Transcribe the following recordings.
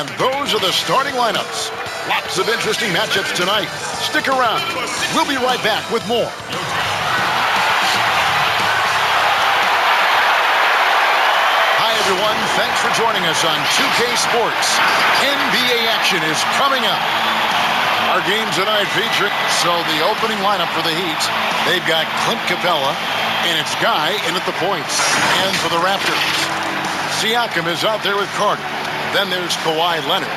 And those are the starting lineups. Lots of interesting matchups tonight. Stick around. We'll be right back with more. Hi, everyone. Thanks for joining us on 2K Sports. NBA action is coming up. Our game tonight featuring, the opening lineup for the Heat. They've got Clint Capella, and it's Guy in at the points. And for the Raptors, Siakam is out there with Carter. Then there's Kawhi Leonard.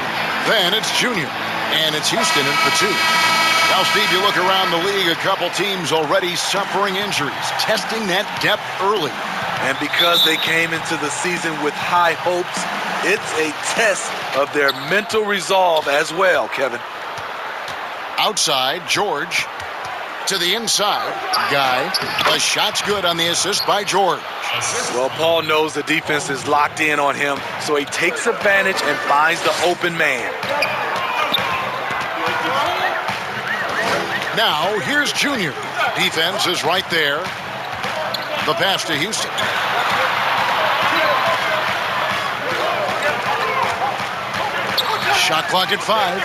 Then it's Junior. And it's Houston in for two. Now, Steve, you look around the league, a couple teams already suffering injuries, testing that depth early. And because they came into the season with high hopes, it's a test of their mental resolve as well, Kevin. Outside, George. To the inside, Guy. The shot's good on the assist by George. Well, Paul knows the defense is locked in on him, so he takes advantage and finds the open man. Now, here's Junior. Defense is right there. The pass to Houston. Shot clock at 5.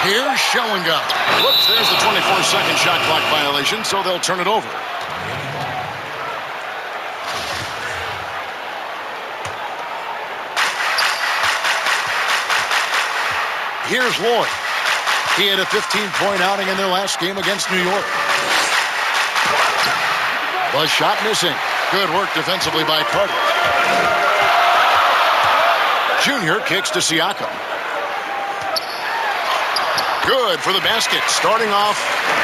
Here's Schellinger. Whoops, there's the 24-second shot clock violation, so they'll turn it over. Here's Lloyd. He had a 15-point outing in their last game against New York. The shot missing. Good work defensively by Carter. Junior kicks to Siakam. Good for the basket. Starting off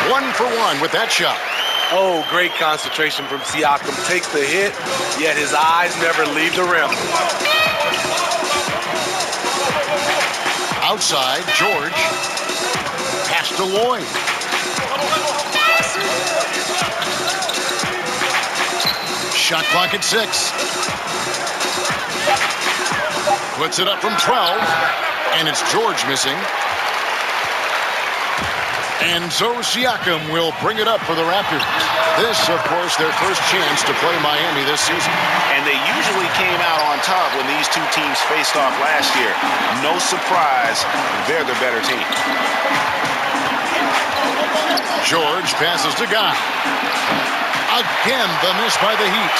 1 for 1 with that shot. Oh, great concentration from Siakam. Takes the hit, yet his eyes never leave the rim. Outside, George. Pass to Lloyd. Shot clock at 6. Puts it up from 12. And it's George missing. And so Siakam will bring it up for the Raptors. This, of course, their first chance to play Miami this season. And they usually came out on top when these two teams faced off last year. No surprise, they're the better team. George passes to Guy. Again, the miss by the Heat.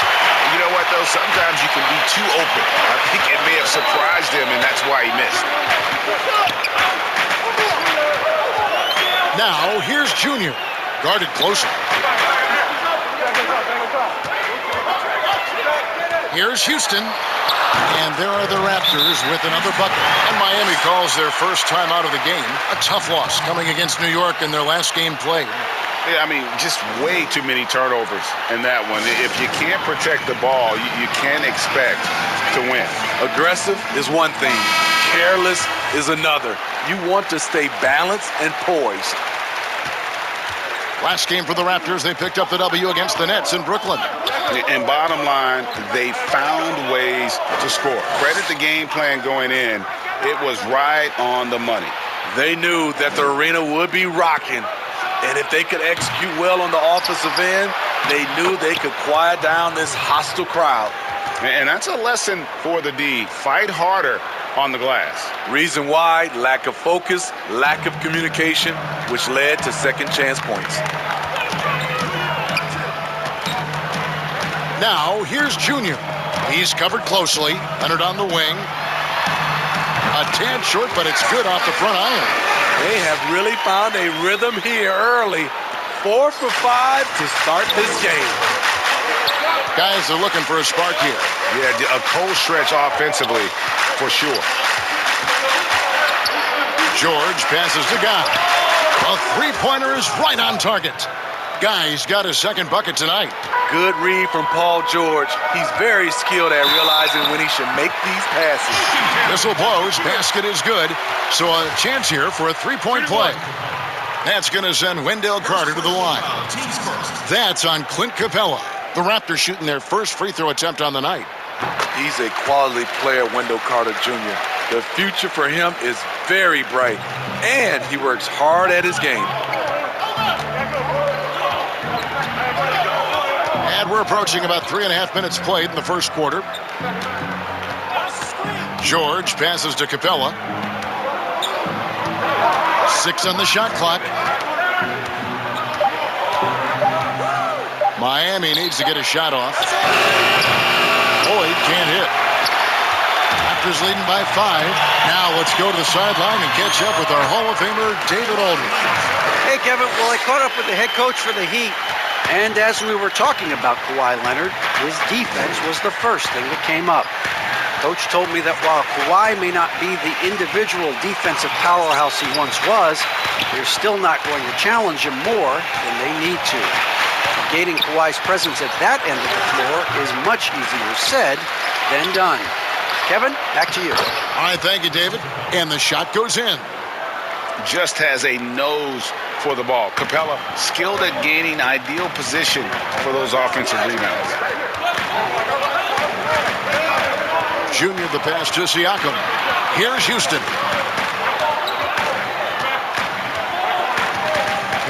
You know what, though? Sometimes you can be too open. I think it may have surprised him, and that's why he missed. Now, here's Junior. Guarded closer. Here's Houston. And there are the Raptors with another bucket. And Miami calls their first time out of the game a tough loss coming against New York in their last game played. Yeah, I mean, just way too many turnovers in that one. If you can't protect the ball, you can't expect to win. Aggressive is one thing. Careless is another. You want to stay balanced and poised. Last game for the Raptors, they picked up the W against the Nets in Brooklyn. And bottom line, they found ways to score. Credit the game plan going in. It was right on the money. They knew that the arena would be rocking. And if they could execute well on the offensive end, they knew they could quiet down this hostile crowd. And that's a lesson for the D. Fight harder on the glass. Reason why, lack of focus, lack of communication, which led to second chance points. Now, here's Junior. He's covered closely. Leonard on the wing. A tad short, but it's good off the front iron. They have really found a rhythm here early. 4 for 5 to start this game. Guys are looking for a spark here. Yeah, a cold stretch offensively, for sure. George passes to Guy. A three-pointer is right on target. Guy's got his second bucket tonight. Good read from Paul George. He's very skilled at realizing when he should make these passes. Whistle blows. Basket is good. So a chance here for a three-point play. That's going to send Wendell Carter to the line. That's on Clint Capella. The Raptors shooting their first free throw attempt on the night. He's a quality player, Wendell Carter Jr. The future for him is very bright, and he works hard at his game. And we're approaching about 3.5 minutes played in the first quarter. George passes to Capella. 6 on the shot clock. Miami needs to get a shot off. Boyd can't hit. Raptors leading by 5. Now let's go to the sideline and catch up with our Hall of Famer, David Aldridge. Hey, Kevin. Well, I caught up with the head coach for the Heat. And as we were talking about Kawhi Leonard, his defense was the first thing that came up. Coach told me that while Kawhi may not be the individual defensive powerhouse he once was, they're still not going to challenge him more than they need to. Negating Kawhi's presence at that end of the floor is much easier said than done. Kevin, back to you. All right, thank you, David. And the shot goes in. Just has a nose for the ball. Capella, skilled at gaining ideal position for those offensive rebounds. Junior the pass to Siakam. Here's Houston.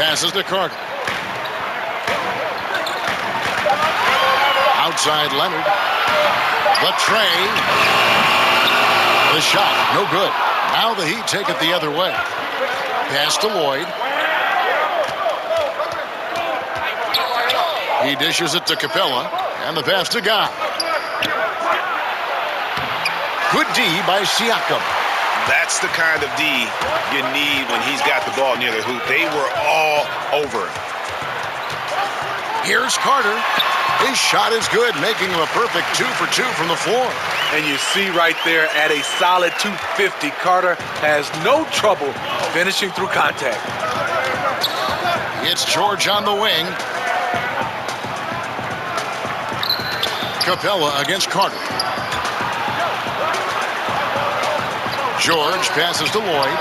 Passes to Carter. Outside Leonard. The tray. The shot, no good. Now the Heat take it the other way. Pass to Lloyd. He dishes it to Capella. And the pass to Guy. Good D by Siakam. That's the kind of D you need when he's got the ball near the hoop. They were all over it. Here's Carter. His shot is good, making him a perfect 2 for 2 from the floor. And you see right there at a solid 250, Carter has no trouble finishing through contact. It's George on the wing. Capella against Carter. George passes to Lloyd.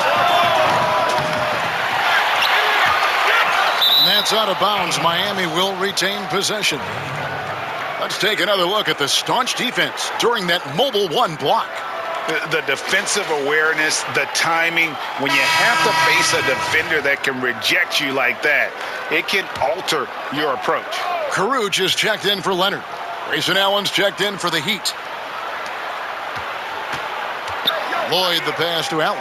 And that's out of bounds. Miami will retain possession. Let's take another look at the staunch defense during that mobile 1 block. The defensive awareness, the timing, when you have to face a defender that can reject you like that, it can alter your approach. Caruge is checked in for Leonard. Grayson Allen's checked in for the Heat. Lloyd the pass to Allen.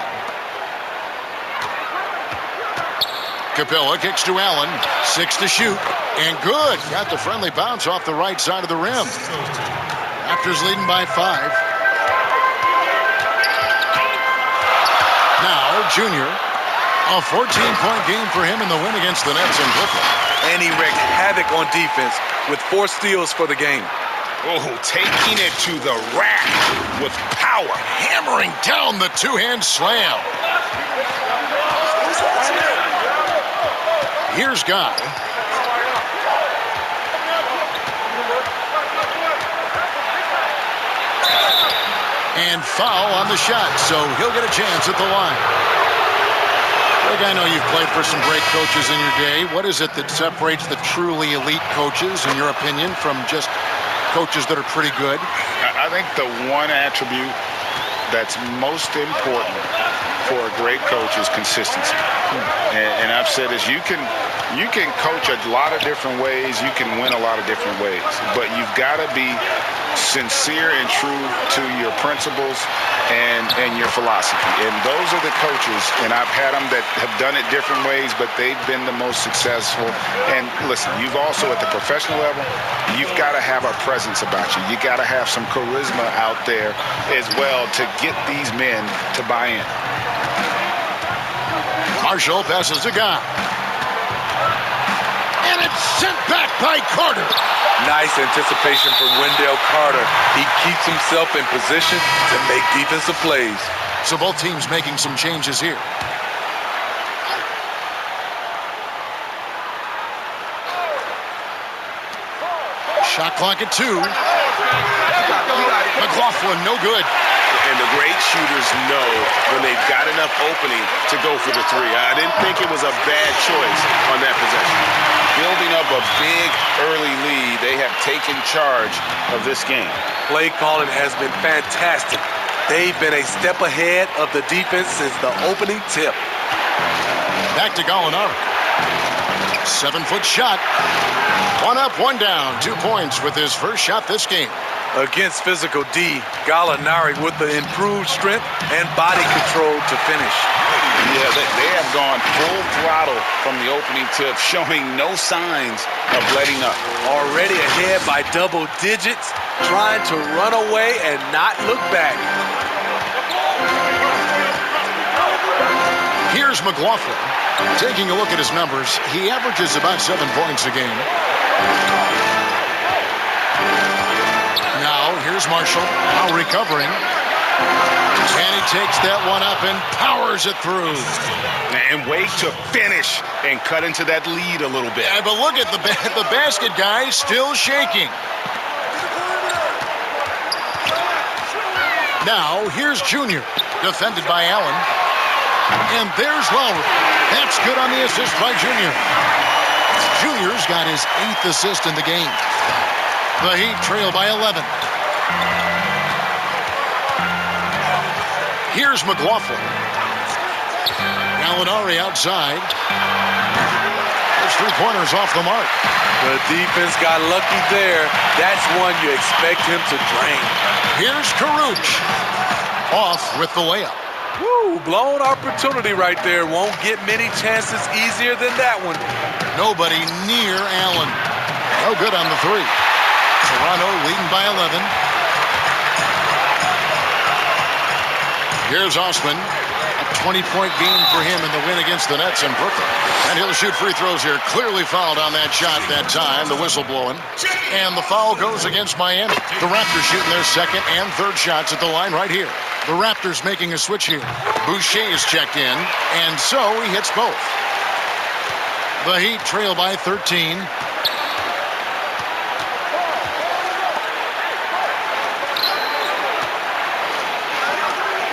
Capella kicks to Allen. 6 to shoot. And good. Got the friendly bounce off the right side of the rim. Raptors leading by 5. Now, Junior. A 14-point game for him in the win against the Nets in Brooklyn. And he wreaked havoc on defense with 4 steals for the game. Oh, taking it to the rack with power. Hammering down the 2-hand slam. Here's Guy. And foul on the shot, so he'll get a chance at the line. Greg, I know you've played for some great coaches in your day. What is it that separates the truly elite coaches, in your opinion, from just coaches that are pretty good? I think the one attribute that's most important for a great coach is consistency. And I've said this, you can coach a lot of different ways, you can win a lot of different ways, but you've got to be sincere and true to your principles and your philosophy. And those are the coaches, and I've had them that have done it different ways, but they've been the most successful. And listen, you've also at the professional level, you've got to have a presence about you. You got to have some charisma out there as well to get these men to buy in. Marshall passes to Guy. And it's sent back by Carter. Nice anticipation from Wendell Carter. He keeps himself in position to make defensive plays. So both teams making some changes here. Shot clock at 2. McLaughlin, no good. And the great shooters know when they've got enough opening to go for the 3. I didn't think it was a bad choice on that possession. Building up a big early lead, they have taken charge of this game. Play calling has been fantastic. They've been a step ahead of the defense since the opening tip. Back to Gallinari. 7-foot shot. 1 up, 1 down. 2 points with his first shot this game. Against physical D, Gallinari with the improved strength and body control to finish. Yeah, they have gone full throttle from the opening tip, showing no signs of letting up. Already ahead by double digits, trying to run away and not look back. Here's McLaughlin. Taking a look at his numbers, he averages about 7 points a game. Now, here's Marshall, now recovering. And he takes that one up and powers it through. And wait to finish and cut into that lead a little bit. Yeah, but look at the basket guy still shaking. Now, here's Junior, defended by Allen. And there's Lowry. That's good on the assist by Junior. Junior's got his 8th assist in the game. The Heat trail by 11. Here's McLaughlin. Gallinari outside. There's 3-pointers off the mark. The defense got lucky there. That's one you expect him to drain. Here's Caruch. Off with the layup. Woo, blown opportunity right there. Won't get many chances easier than that one. Nobody near Allen. No good on the 3. Toronto leading by 11. Here's Osman. A 20-point game for him in the win against the Nets in Brooklyn. And he'll shoot free throws here. Clearly fouled on that shot that time. The whistle blowing. And the foul goes against Miami. The Raptors shooting their 2nd and 3rd shots at the line right here. The Raptors making a switch here. Boucher is checked in, and so he hits both. The Heat trail by 13.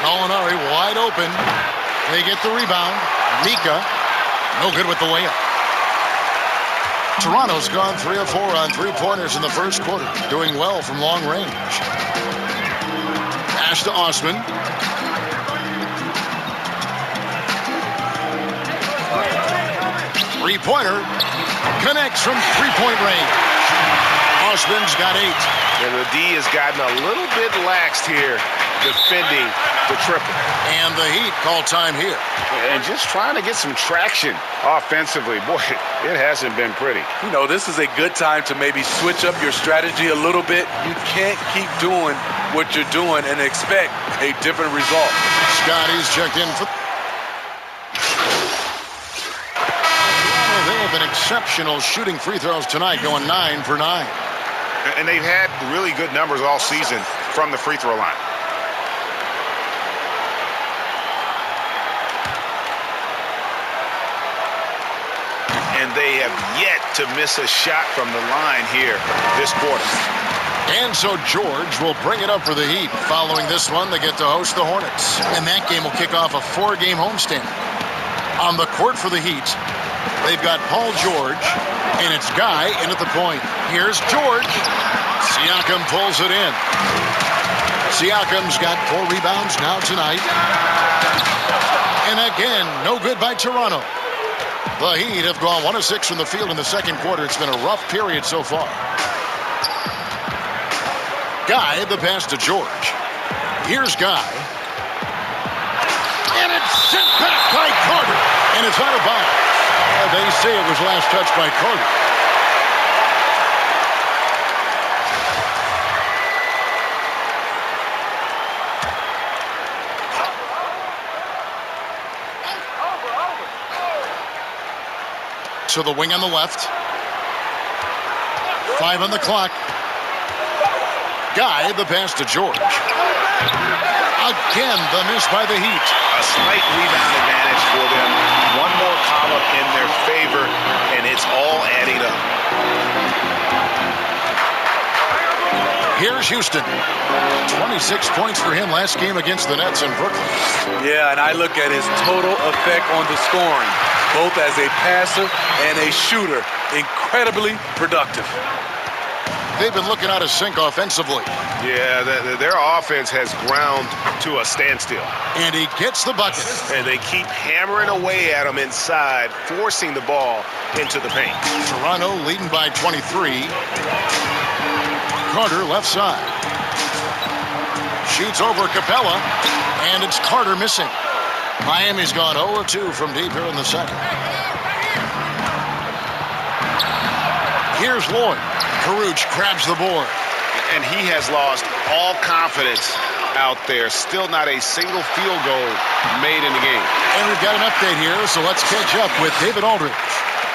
Gallinari wide open. They get the rebound. Mika, no good with the layup. Toronto's gone 3 of 4 on 3-pointers in the first quarter, doing well from long range. Pass to Osman. Three-pointer connects from 3-point range. Osman's got 8. And the D has gotten a little bit laxed here defending the triple. And the Heat call time here. And just trying to get some traction offensively. Boy, it hasn't been pretty. You know, this is a good time to maybe switch up your strategy a little bit. You can't keep doing what you're doing and expect a different result. Scotty's checked in for... They have been exceptional shooting free throws tonight, going 9 for 9. And they've had really good numbers all season from the free throw line. And they have yet to miss a shot from the line here this quarter. And so George will bring it up for the Heat. Following this one, they get to host the Hornets. And that game will kick off a 4-game homestand. On the court for the Heat, they've got Paul George, and it's Guy in at the point. Here's George. Siakam pulls it in. Siakam's got 4 rebounds now tonight. And again, no good by Toronto. The Heat have gone 1 of 6 from the field in the second quarter. It's been a rough period so far. Guy, the pass to George. Here's Guy. And it's sent back by Carter. And it's out of bounds. They say it was last touched by Carter. So the wing on the left. 5 on the clock. Guy, the pass to George. Again, the miss by the Heat. A slight rebound advantage for them. One more column in their favor, and it's all adding up. Here's Houston. 26 points for him last game against the Nets in Brooklyn. Yeah, and I look at his total effect on the scoring, both as a passer and a shooter. Incredibly productive. They've been looking out of sync offensively. Yeah, their offense has ground to a standstill. And he gets the bucket. And they keep hammering away at him inside, forcing the ball into the paint. Toronto leading by 23. Carter left side. shoots over Capella, and it's Carter missing. Miami's gone 0-2 from deep here in the second. Here's Lloyd. Caruth grabs the board. And he has lost all confidence out there. Still not a single field goal made in the game. And we've got an update here, so let's catch up with David Aldridge.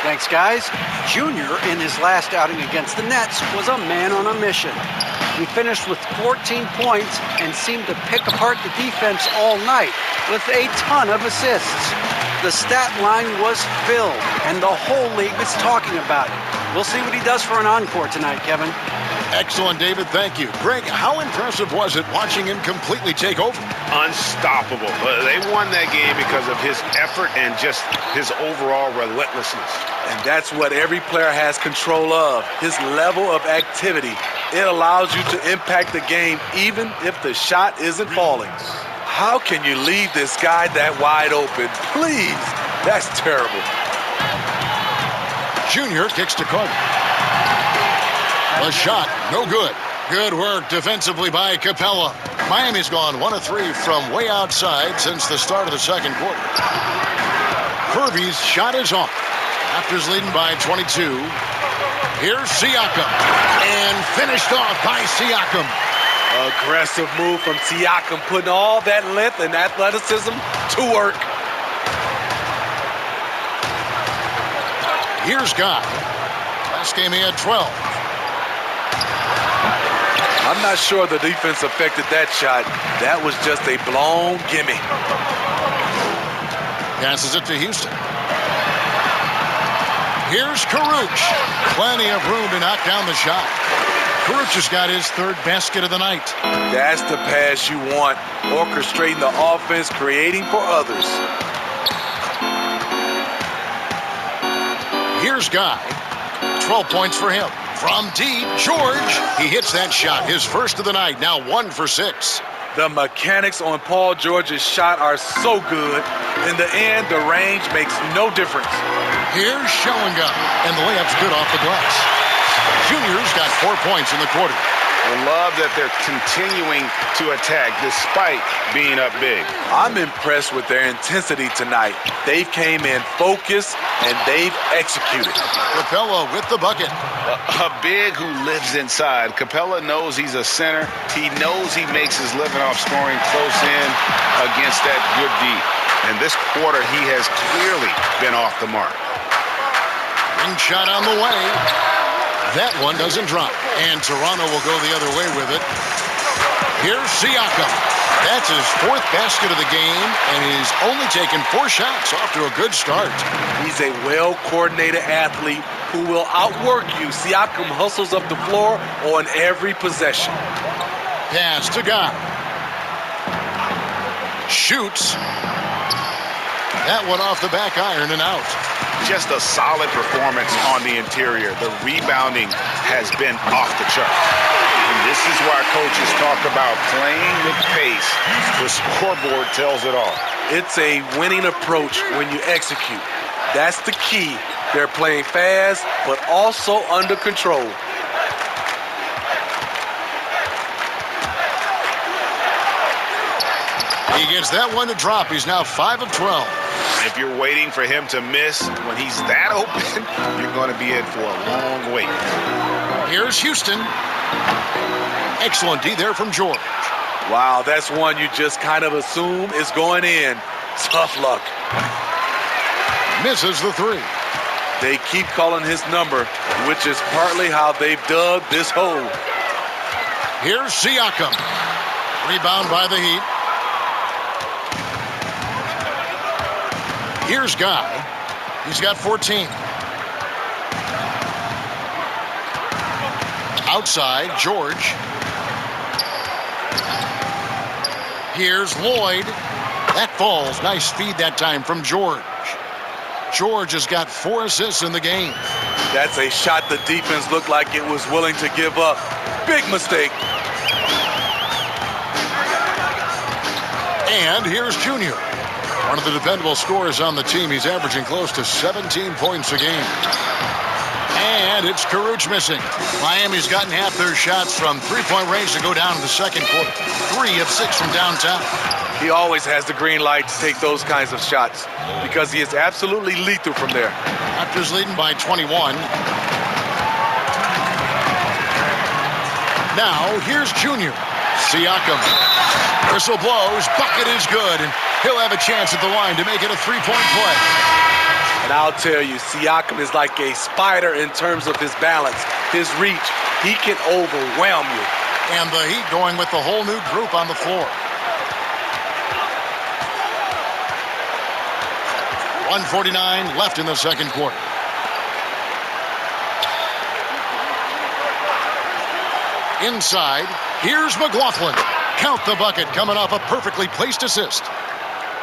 Thanks, guys. Junior, in his last outing against the Nets, was a man on a mission. He finished with 14 points and seemed to pick apart the defense all night with a ton of assists. The stat line was filled, and the whole league is talking about it. We'll see what he does for an encore tonight, Kevin. Excellent, David. Thank you. Greg, how impressive was it watching him completely take over? Unstoppable. They won that game because of his effort and just his overall relentlessness. And that's what every player has control of, his level of activity. It allows you to impact the game even if the shot isn't falling. How can you leave this guy that wide open? Please, that's terrible. Junior kicks to Carter. A shot, no good. Good work defensively by Capella. Miami's gone 1 of 3 from way outside since the start of the second quarter. Kirby's shot is on. Raptors leading by 22. Here's Siakam. And finished off by Siakam. Aggressive move from Siakam, putting all that length and athleticism to work. Here's Guy. Last game he had 12. I'm not sure the defense affected that shot. That was just a blown gimme. Passes it to Houston. Here's Caruth. Plenty of room to knock down the shot. Caruth has got his third basket of the night. That's the pass you want. Orchestrating the offense, creating for others. Here's Guy. 12 points for him. From deep, George. He hits that shot, his first of the night, now 1 for 6. The mechanics on Paul George's shot are so good. In the end, the range makes no difference. Here's Schoenga, and the layup's good off the glass. Junior's got 4 points in the quarter. I love that they're continuing to attack despite being up big. I'm impressed with their intensity tonight. They came in focused, and they've executed. Capella with the bucket. A big who lives inside. Capella knows he's a center. He knows he makes his living off scoring close in against that good D. And this quarter, he has clearly been off the mark. Ring shot on the way. That one doesn't drop. And Toronto will go the other way with it. Here's Siakam. That's his 4th basket of the game, and he's only taken 4 shots, off to a good start. He's a well-coordinated athlete who will outwork you. Siakam hustles up the floor on every possession. Pass to Guy. Shoots. That one off the back iron and out. Just a solid performance on the interior. The rebounding has been off the chart. And this is why coaches talk about playing with pace. The scoreboard tells it all. It's a winning approach when you execute. That's the key. They're playing fast, but also under control. He gets that one to drop. He's now 5 of 12. If you're waiting for him to miss when he's that open, you're going to be in for a long wait. Here's Houston. Excellent D there from George. Wow, that's one you just kind of assume is going in. Tough luck. Misses the 3. They keep calling his number, which is partly how they've dug this hole. Here's Siakam. Rebound by the Heat. Here's Guy. He's got 14. Outside, George. Here's Lloyd. That falls. Nice feed that time from George. George has got 4 assists in the game. That's a shot the defense looked like it was willing to give up. Big mistake. And here's Junior. One of the dependable scorers on the team. He's averaging close to 17 points a game. And it's Caruth missing. Miami's gotten half their shots from three-point range to go down in the second quarter. 3 of 6 from downtown. He always has the green light to take those kinds of shots because he is absolutely lethal from there. Raptors leading by 21. Now, here's Junior. Siakam. Whistle blows. Bucket is good. And he'll have a chance at the line to make it a three-point play. And I'll tell you, Siakam is like a spider in terms of his balance, his reach. He can overwhelm you. And the Heat going with the whole new group on the floor. 1:49 left in the second quarter. Inside, here's McLaughlin. Count the bucket, coming off a perfectly placed assist.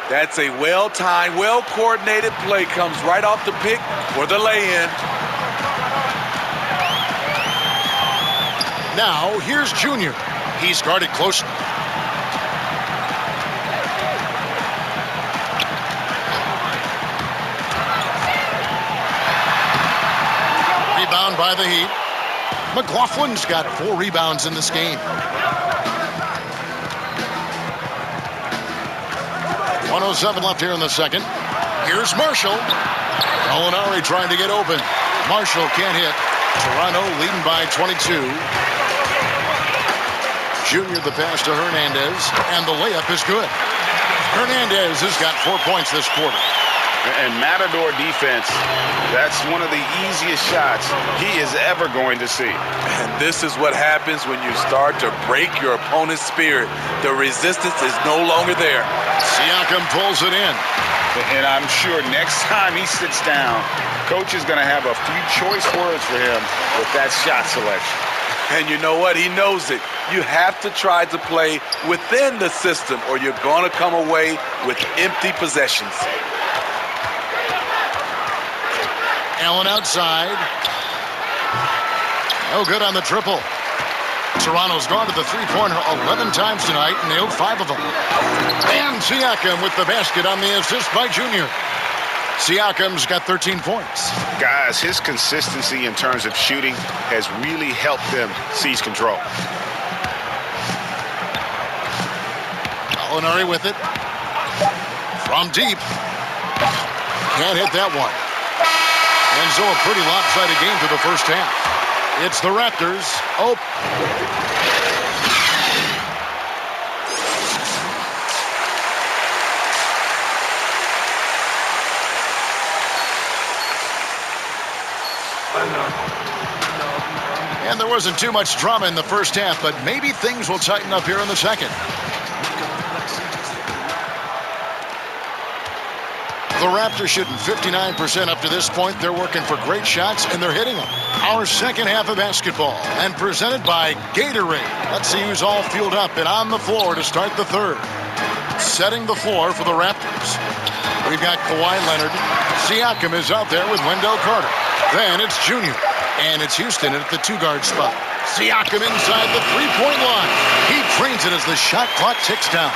That's a well-timed, well-coordinated play. Comes right off the pick for the lay-in. Now, here's Junior. He's guarded closely. Rebound by the Heat. McLaughlin's got 4 rebounds in this game. 1:07 left here in the second. Here's Marshall. Molinari trying to get open. Marshall can't hit. Toronto leading by 22. Junior the pass to Hernandez, and the layup is good. Hernandez has got 4 points this quarter. And Matador defense, that's one of the easiest shots he is ever going to see. And this is what happens when you start to break your opponent's spirit. The resistance is no longer there. Siakam pulls it in. And I'm sure next time he sits down, coach is going to have a few choice words for him with that shot selection. And you know what? He knows it. You have to try to play within the system or you're going to come away with empty possessions. Allen outside. No good on the triple. Toronto's gone to the three-pointer 11 times tonight, and nailed 5 of them. And Siakam with the basket on the assist by Junior. Siakam's got 13 points. Guys, his consistency in terms of shooting has really helped them seize control. Molinari with it. From deep. Can't hit that one. And so a pretty lopsided game for the first half. It's the Raptors. Oh. And there wasn't too much drama in the first half, but maybe things will tighten up here in the second. The Raptors shooting 59% up to this point. They're working for great shots, and they're hitting them. Our second half of basketball, and presented by Gatorade. Let's see who's all fueled up and on the floor to start the third. Setting the floor for the Raptors. We've got Kawhi Leonard. Siakam is out there with Wendell Carter. Then it's Junior, and it's Houston at the 2-guard spot. Siakam inside the three-point line. He drains it as the shot clock ticks down.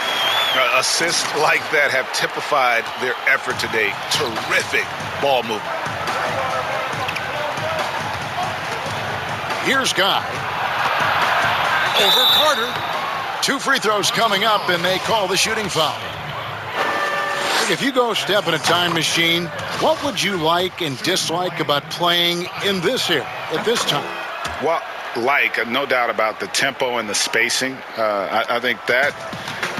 Assists like that have typified their effort today. Terrific ball movement. Here's Guy. Over Carter. 2 free throws coming up, and they call the shooting foul. If you go step in a time machine, what would you like and dislike about playing in this here at this time? Well, no doubt about the tempo and the spacing. I think that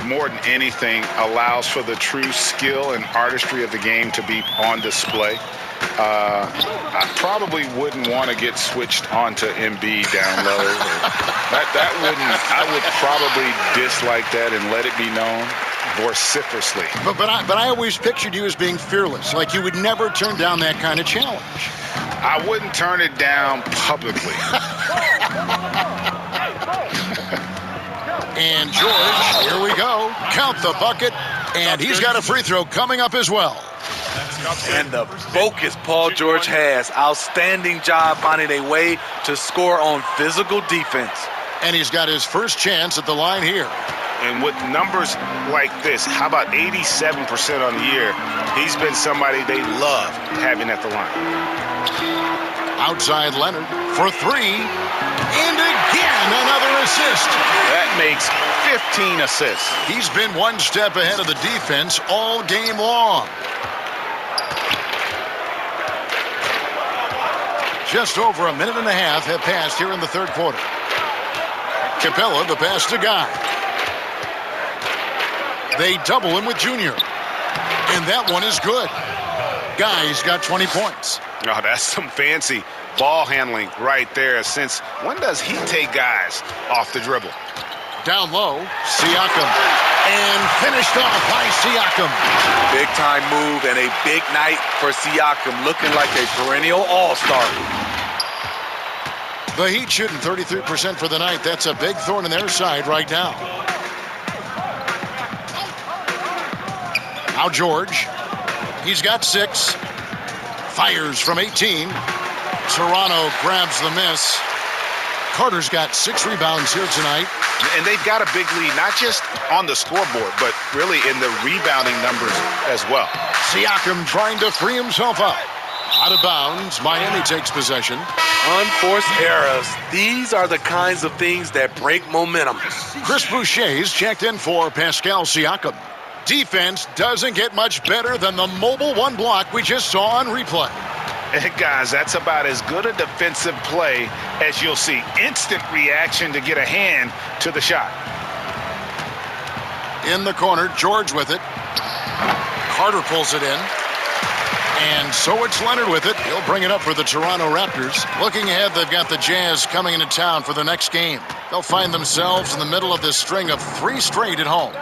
more than anything allows for the true skill and artistry of the game to be on display. I probably wouldn't want to get switched onto Embiid down low. I would probably dislike that and let it be known vociferously. But I always pictured you as being fearless, like you would never turn down that kind of challenge. I wouldn't turn it down publicly. And George, here we go. Count the bucket, and he's got a free throw coming up as well. And the focus Paul George has. Outstanding job finding a way to score on physical defense. And he's got his first chance at the line here. And with numbers like this, how about 87% on the year? He's been somebody they love having at the line. Outside Leonard for three. And again, another assist. That makes 15 assists. He's been one step ahead of the defense all game long. Just over a minute and a half have passed here in the third quarter. Capella, the pass to Guy. They double him with Junior. And that one is good. Guy's got 20 points. Oh, that's some fancy ball handling right there. Since when does he take guys off the dribble? Down low, Siakam. And finished off by Siakam. Big time move and a big night for Siakam, looking like a perennial all-star. The Heat shooting 33% for the night. That's a big thorn in their side right now. Now George. He's got 6. Fires from 18. Toronto grabs the miss. Carter's got 6 rebounds here tonight. And they've got a big lead, not just on the scoreboard, but really in the rebounding numbers as well. Siakam trying to free himself up. Out of bounds, Miami takes possession. Unforced errors. These are the kinds of things that break momentum. Chris Boucher's checked in for Pascal Siakam. Defense doesn't get much better than the mobile one block we just saw on replay. And guys, that's about as good a defensive play as you'll see. Instant reaction to get a hand to the shot. In the corner, George with it. Carter pulls it in. And so it's Leonard with it. He'll bring it up for the Toronto Raptors. Looking ahead, they've got the Jazz coming into town for the next game. They'll find themselves in the middle of this string of 3 straight at home.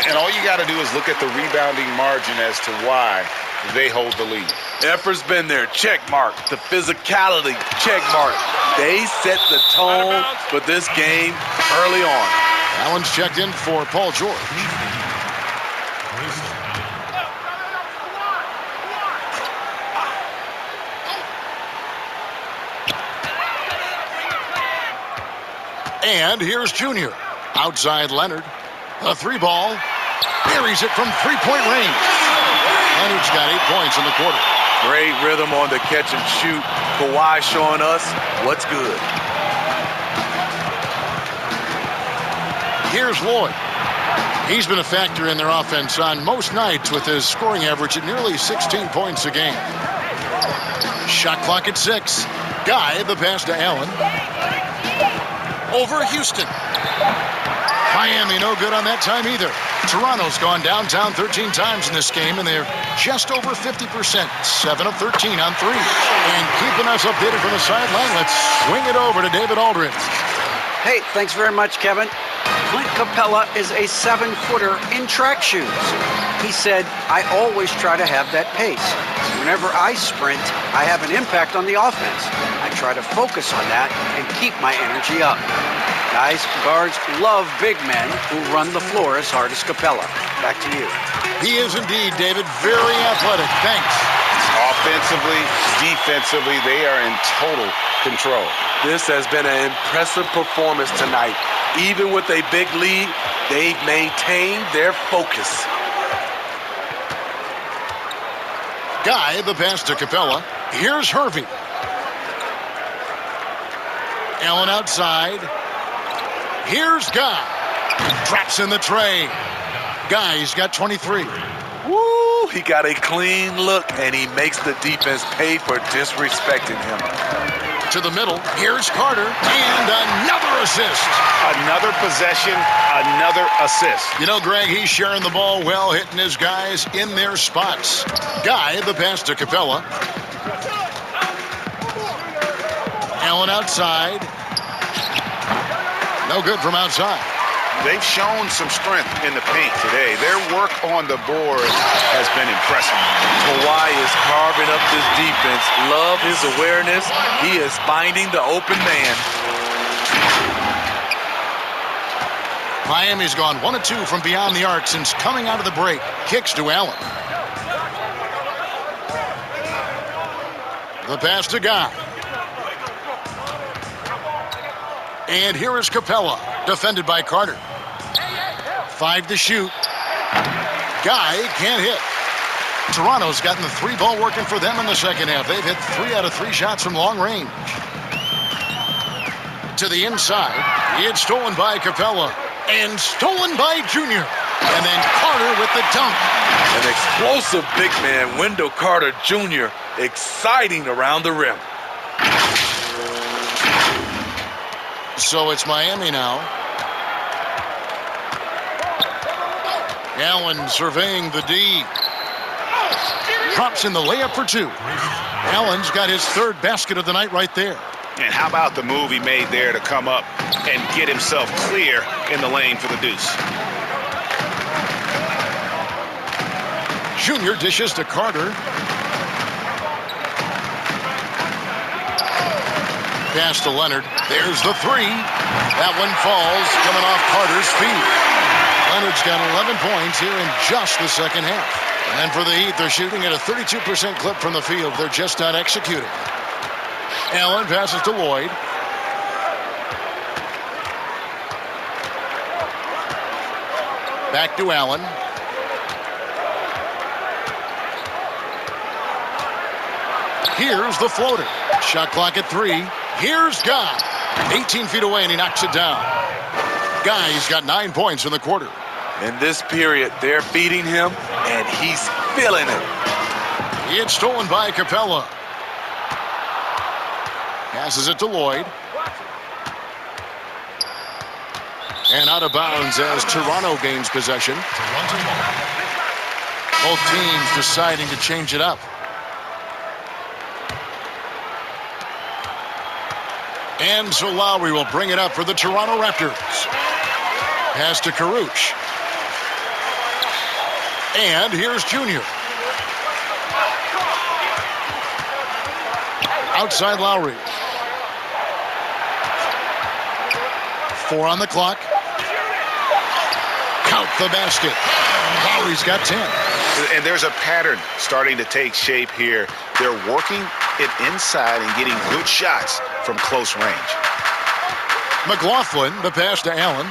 And all you got to do is look at the rebounding margin as to why they hold the lead. Effort's been there. Check mark. The physicality. Check mark. They set the tone for this game early on. Allen's checked in for Paul George. And here's Junior. Outside Leonard. A 3-ball. Buries it from 3-point range. Leonard's got 8 points in the quarter. Great rhythm on the catch and shoot. Kawhi showing us what's good. Here's Lloyd. He's been a factor in their offense on most nights with his scoring average at nearly 16 points a game. Shot clock at 6. Guy, the pass to Allen. Over Houston. Miami no good on that time either. Toronto's gone downtown 13 times in this game, and they're just over 50%. 7 of 13 on 3. And keeping us updated from the sideline, let's swing it over to David Aldridge. Hey, thanks very much, Kevin. Clint Capella is a 7-footer in track shoes. He said, I always try to have that pace. Whenever I sprint, I have an impact on the offense. I try to focus on that and keep my energy up. Guys, guards love big men who run the floor as hard as Capella. Back to you. He is indeed, David, very athletic. Thanks. Offensively, defensively, they are in total control. This has been an impressive performance tonight. Even with a big lead, they've maintained their focus. Guy, the pass to Capella. Here's Hervey. Allen outside. Here's Guy. Drops in the tray. Guy's got 23. Woo! He got a clean look, and he makes the defense pay for disrespecting him. To the middle. Here's Carter. And another assist. Another possession, another assist. You know, Greg, he's sharing the ball well, hitting his guys in their spots. Guy, the pass to Capella. Allen outside. No good from outside. They've shown some strength in the paint today. Their work on the board has been impressive. Kawhi is carving up this defense. Love his awareness. He is finding the open man. Miami's gone 1 of 2 from beyond the arc since coming out of the break. Kicks to Allen. The pass to Guy. And here is Capella, defended by Carter. 5 to shoot. Guy can't hit. Toronto's gotten the 3-ball working for them in the second half. They've hit 3 out of 3 shots from long range. To the inside. It's stolen by Capella. And stolen by Junior. And then Carter with the dunk. An explosive big man, Wendell Carter Jr., exciting around the rim. So it's Miami now. Allen surveying the D. Drops in the layup for 2. Allen's got his 3rd basket of the night right there. And how about the move he made there to come up and get himself clear in the lane for the deuce? Junior dishes to Carter. Pass to Leonard. There's the 3. That one falls, coming off Carter's feet. Leonard's got 11 points here in just the second half. And for the Heat, they're shooting at a 32% clip from the field. They're just not executing. Allen passes to Lloyd. Back to Allen. Here's the floater. Shot clock at 3. Here's Guy. 18 feet away, and he knocks it down. Guy's got 9 points in the quarter. In this period, they're beating him, and he's feeling it. It's stolen by Capella. Passes it to Lloyd. And out of bounds as Toronto gains possession. Both teams deciding to change it up. And so Lowry will bring it up for the Toronto Raptors. Pass to Karuch. And here's Junior. Outside Lowry. 4 on the clock. Count the basket. Lowry's got 10. And there's a pattern starting to take shape here. They're working it inside and getting good shots from close range. McLaughlin, the pass to Allen.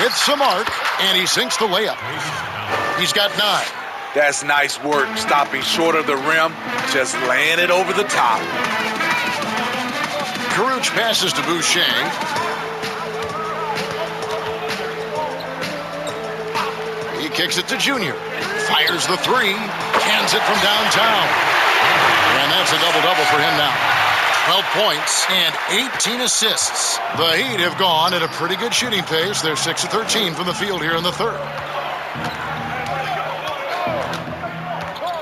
With some arc, and he sinks the layup. He's got 9. That's nice work, stopping short of the rim, just laying it over the top. Karuch passes to Boucher. He kicks it to Junior. Fires the 3. Cans it from downtown. And that's a double-double for him now. 12 points and 18 assists. The Heat have gone at a pretty good shooting pace. They're 6 of 13 from the field here in the third.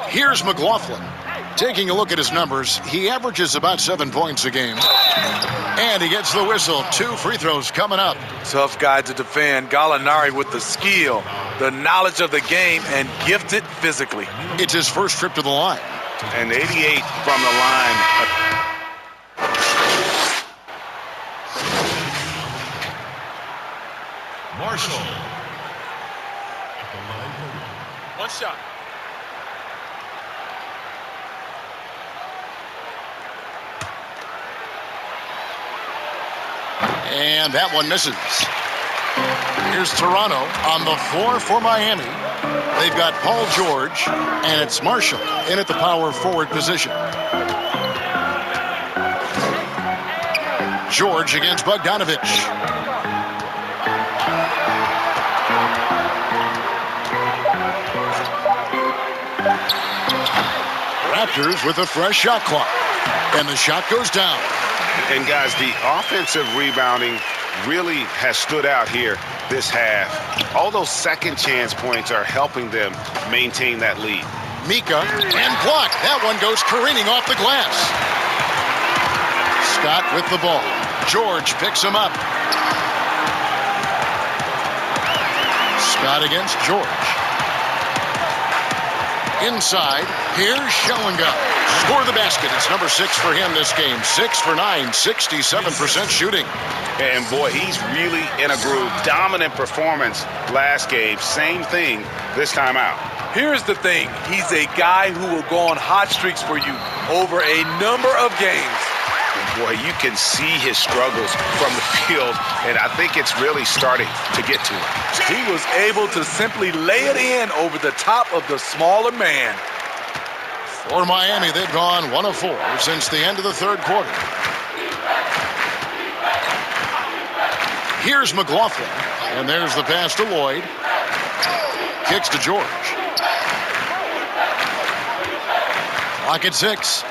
Here's McLaughlin. Taking a look at his numbers, he averages about 7 points a game. And he gets the whistle. 2 free throws coming up. Tough guy to defend. Gallinari with the skill, the knowledge of the game, and gifted physically. It's his first trip to the line. And 88 from the line. Marshall. One shot. And that one misses. Here's Toronto on the floor for Miami. They've got Paul George, and it's Marshall in at the power forward position. George against Bogdanovich. Raptors with a fresh shot clock. And the shot goes down. And guys, the offensive rebounding really has stood out here this half. All those second chance points are helping them maintain that lead. Mika and blocked. That one goes careening off the glass. Scott with the ball. George picks him up. Scott against George. Inside, here's Schellinger. Score the basket. It's number 6 for him this game. 6 for 9, 67% shooting. And boy, he's really in a groove. Dominant performance last game. Same thing this time out. Here's the thing. He's a guy who will go on hot streaks for you over a number of games. boy, you can see his struggles from the field, and I think it's really starting to get to him. He was able to simply lay it in over the top of the smaller man. For Miami, they've gone 1 of 4 since the end of the third quarter. Here's McLaughlin, and there's the pass to Lloyd. Kicks to George. Clock at 6.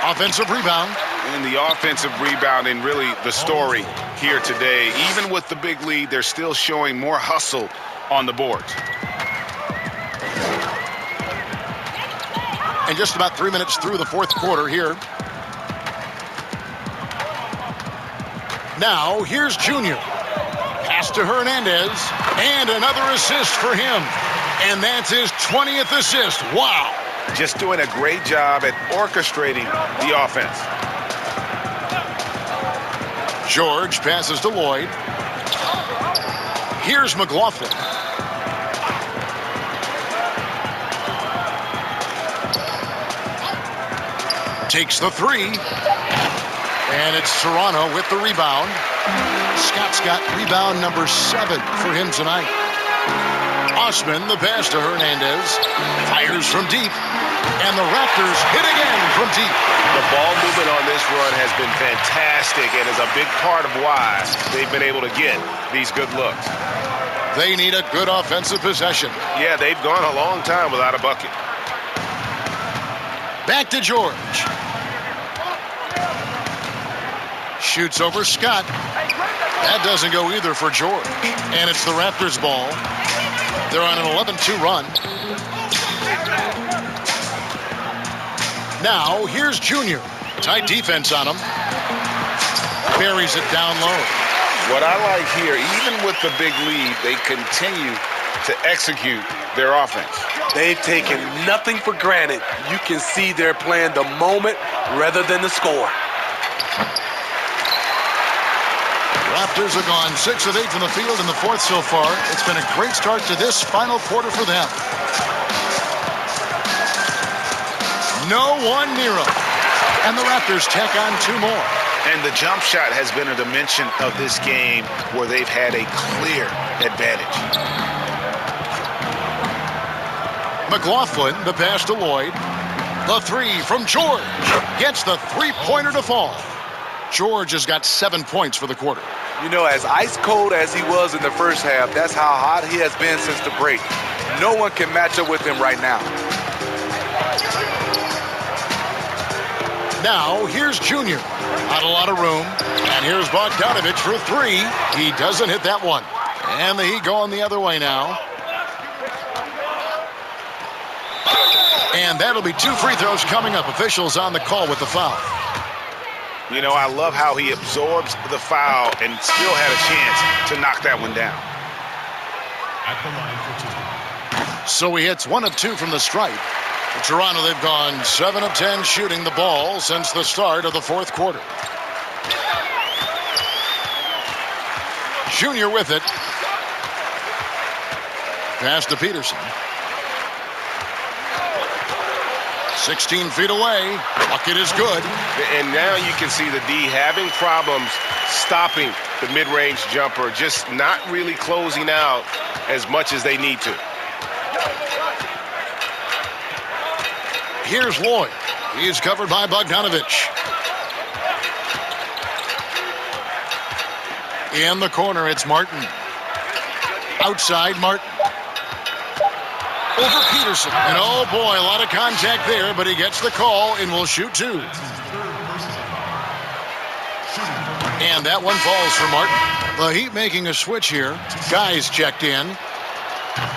Offensive rebound. And the offensive rebound, and really the story here today. Even with the big lead, they're still showing more hustle on the boards. And just about 3 minutes through the fourth quarter here. Now, here's Junior. Pass to Hernandez. And another assist for him. And that's his 20th assist. Wow. Just doing a great job at orchestrating the offense. George passes to Lloyd. Here's McLaughlin. Takes the 3. And it's Serrano with the rebound. Scott's got rebound number 7 for him tonight. Osman, the pass to Hernandez. Fires from deep. And the Raptors hit again from deep. The ball movement on this run has been fantastic and is a big part of why they've been able to get these good looks. They need a good offensive possession. Yeah, they've gone a long time without a bucket. Back to George. Shoots over Scott. That doesn't go either for George. And it's the Raptors' ball. They're on an 11-2 run. Now, here's Junior. Tight defense on him. Buries it down low. What I like here, even with the big lead, they continue to execute their offense. They've taken nothing for granted. You can see they're playing the moment rather than the score. Raptors have gone 6 of 8 from the field in the fourth so far. It's been a great start to this final quarter for them. No one near them. And the Raptors tack on 2 more. And the jump shot has been a dimension of this game where they've had a clear advantage. McLaughlin, the pass to Lloyd. The 3 from George. Gets the three-pointer to fall. George has got 7 points for the quarter. You know, as ice cold as he was in the first half, that's how hot he has been since the break. No one can match up with him right now. Now, here's Junior. Not a lot of room. And here's Bogdanovich for 3. He doesn't hit that one. And the Heat going the other way now. And that'll be 2 free throws coming up. Officials on the call with the foul. You know, I love how he absorbs the foul and still had a chance to knock that one down. At the line for 2. So he hits 1 of 2 from the stripe. For Toronto, they've gone 7 of 10 shooting the ball since the start of the fourth quarter. Junior with it. Pass to Peterson. 16 feet away. Bucket is good. And now you can see the D having problems stopping the mid-range jumper, just not really closing out as much as they need to. Here's Lloyd. He's covered by Bogdanovich. In the corner, it's Martin. Outside, Martin. Over Peterson. And oh boy, a lot of contact there, but he gets the call and will shoot 2. And that one falls for Martin. The Heat making a switch here. Guys checked in.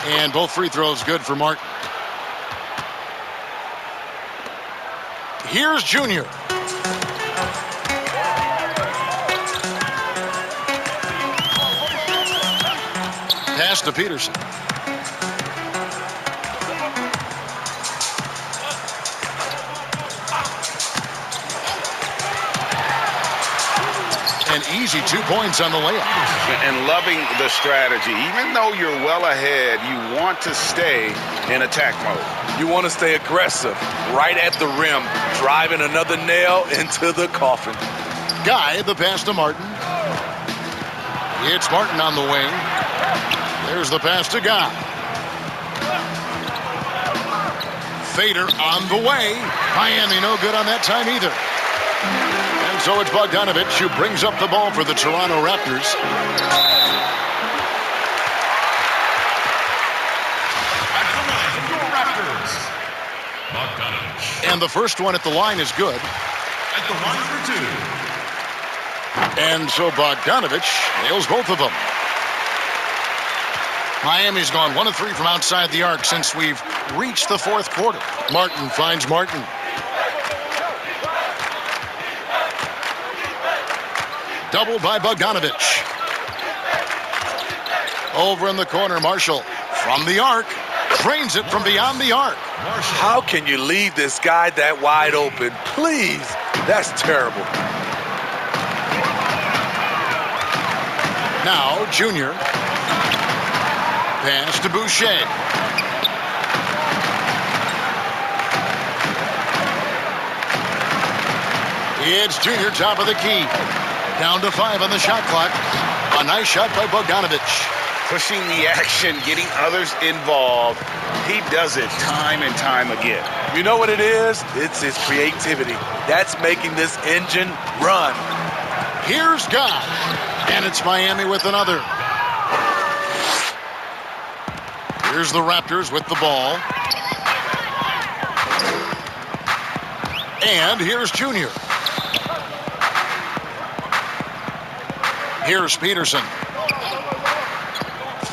And both free throws good for Martin. Here's Junior. Pass to Peterson. An easy 2 points on the layup. And loving the strategy. Even though you're well ahead, you want to stay in attack mode. You want to stay aggressive, right at the rim, driving another nail into the coffin. Guy, the pass to Martin. It's Martin on the wing. There's the pass to Guy. Fader on the way. Miami no good on that time either. And so it's Bogdanovich who brings up the ball for the Toronto Raptors. At the line for your Raptors, Bogdanovich. And the first one at the line is good. At the line for 2. And so Bogdanovich nails both of them. Miami's gone 1 of 3 from outside the arc since we've reached the fourth quarter. Martin finds Martin. Double by Bogdanovich. Over in the corner, Marshall from the arc. Drains it from beyond the arc. How can you leave this guy that wide open? Please, that's terrible. Now, Junior. Pass to Boucher. It's Junior, top of the key. Down to 5 on the shot clock. A nice shot by Bogdanovich. Pushing the action, getting others involved. He does it time and time again. You know what it is? It's his creativity. That's making this engine run. Here's Guy. And it's Miami with another. Here's the Raptors with the ball. And here's Junior. Here's Peterson.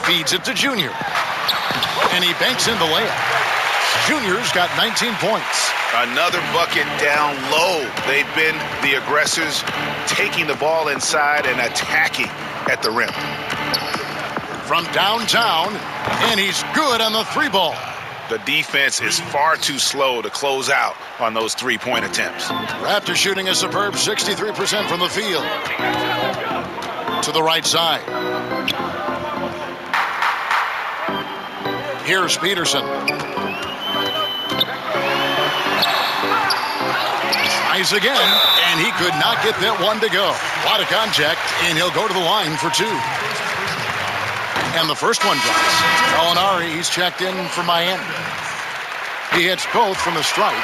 Feeds it to Junior. And he banks in the layup. Junior's got 19 points. Another bucket down low. They've been the aggressors, taking the ball inside and attacking at the rim. From downtown, and he's good on the 3-ball. The defense is far too slow to close out on those 3-point attempts. Raptors shooting a superb 63% from the field. To the right side. Here's Peterson. Tries again, and he could not get that one to go. A lot of contact, and he'll go to the line for 2. And the first one drops. Gallinari, he's checked in for Miami. He hits both from the stripe.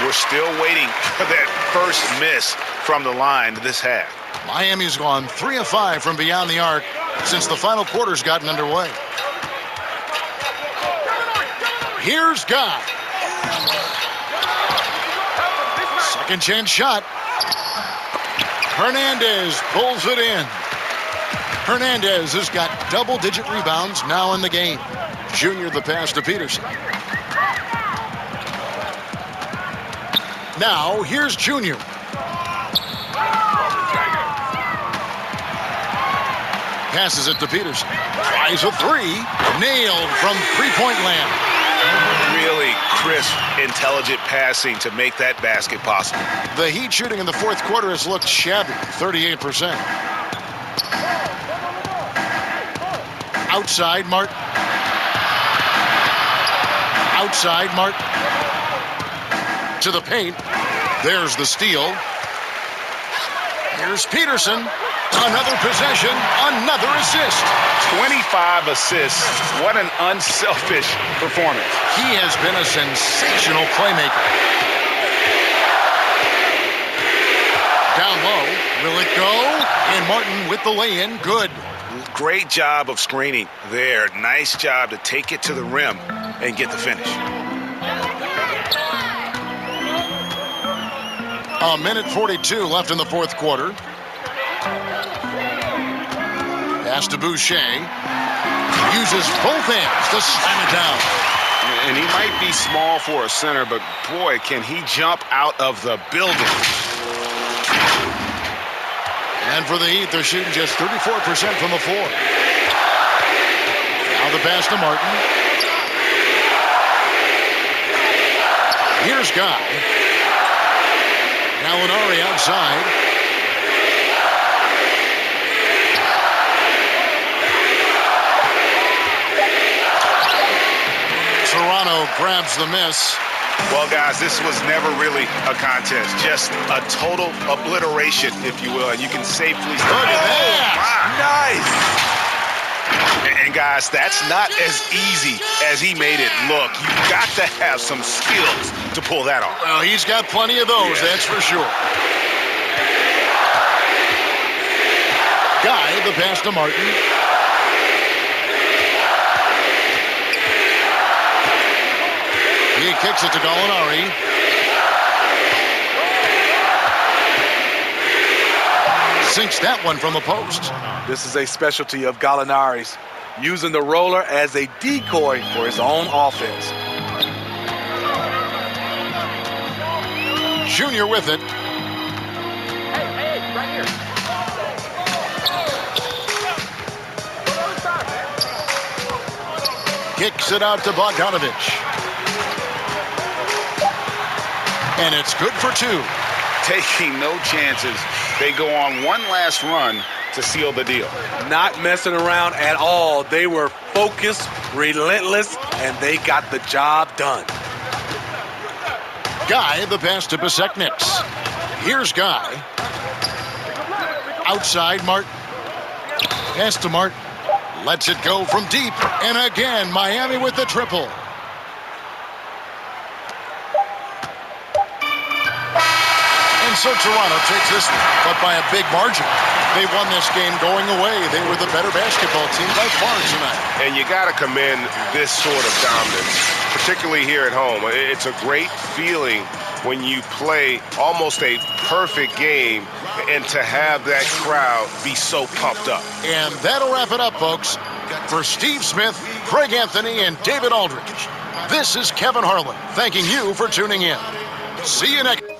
We're still waiting for that first miss from the line this half. Miami's gone 3 of 5 from beyond the arc since the final quarter's gotten underway. Here's Guy. Second chance shot. Hernandez pulls it in. Hernandez has got double-digit rebounds now in the game. Junior the pass to Peterson. Now here's Junior. Passes it to Peterson. Tries a 3. Nailed from 3-point land. Really crisp, intelligent passing to make that basket possible. The Heat shooting in the fourth quarter has looked shabby, 38%. Outside, Martin. Outside, Martin. To the paint. There's the steal. Here's Peterson. Another possession, another assist. 25 assists. What an unselfish performance. He has been a sensational playmaker. Down low. Will it go? And Martin with the lay-in. Good. Great job of screening there. Nice job to take it to the rim and get the finish. A minute 42 left in the fourth quarter. Pass to Boucher. Uses both hands to slam it down. And he might be small for a center, but boy, can he jump out of the building. And for the Heat, they're shooting just 34% from the floor. Now the pass to Martin. Here's Guy. Gallinari outside. Toronto grabs the miss. Well, guys, this was never really a contest, just a total obliteration, if you will, and you can safely say, Look at that. Nice. And guys, that's not as easy as he made it look. You've got to have some skills to pull that off. Well, he's got plenty of those, that's for sure. Guy, the pass to Martin. He kicks it to Gallinari. Sinks that one from the post. This is a specialty of Gallinari's, using the roller as a decoy for his own offense. Junior with it. Hey, right here. Kicks it out to Bogdanovich. And it's good for two. Taking no chances. They go on one last run to seal the deal. Not messing around at all. They were focused, relentless, and they got the job done. Guy, the pass to Besekniks. Here's Guy. Outside, Martin. Pass to Martin. Lets it go from deep. And again, Miami with the triple. And so Toronto takes this one, but by a big margin. They won this game going away. They were the better basketball team by far tonight. And you got to commend this sort of dominance, particularly here at home. It's a great feeling when you play almost a perfect game and to have that crowd be so pumped up. And that'll wrap it up, folks. For Steve Smith, Craig Anthony, and David Aldridge, this is Kevin Harlan thanking you for tuning in. See you next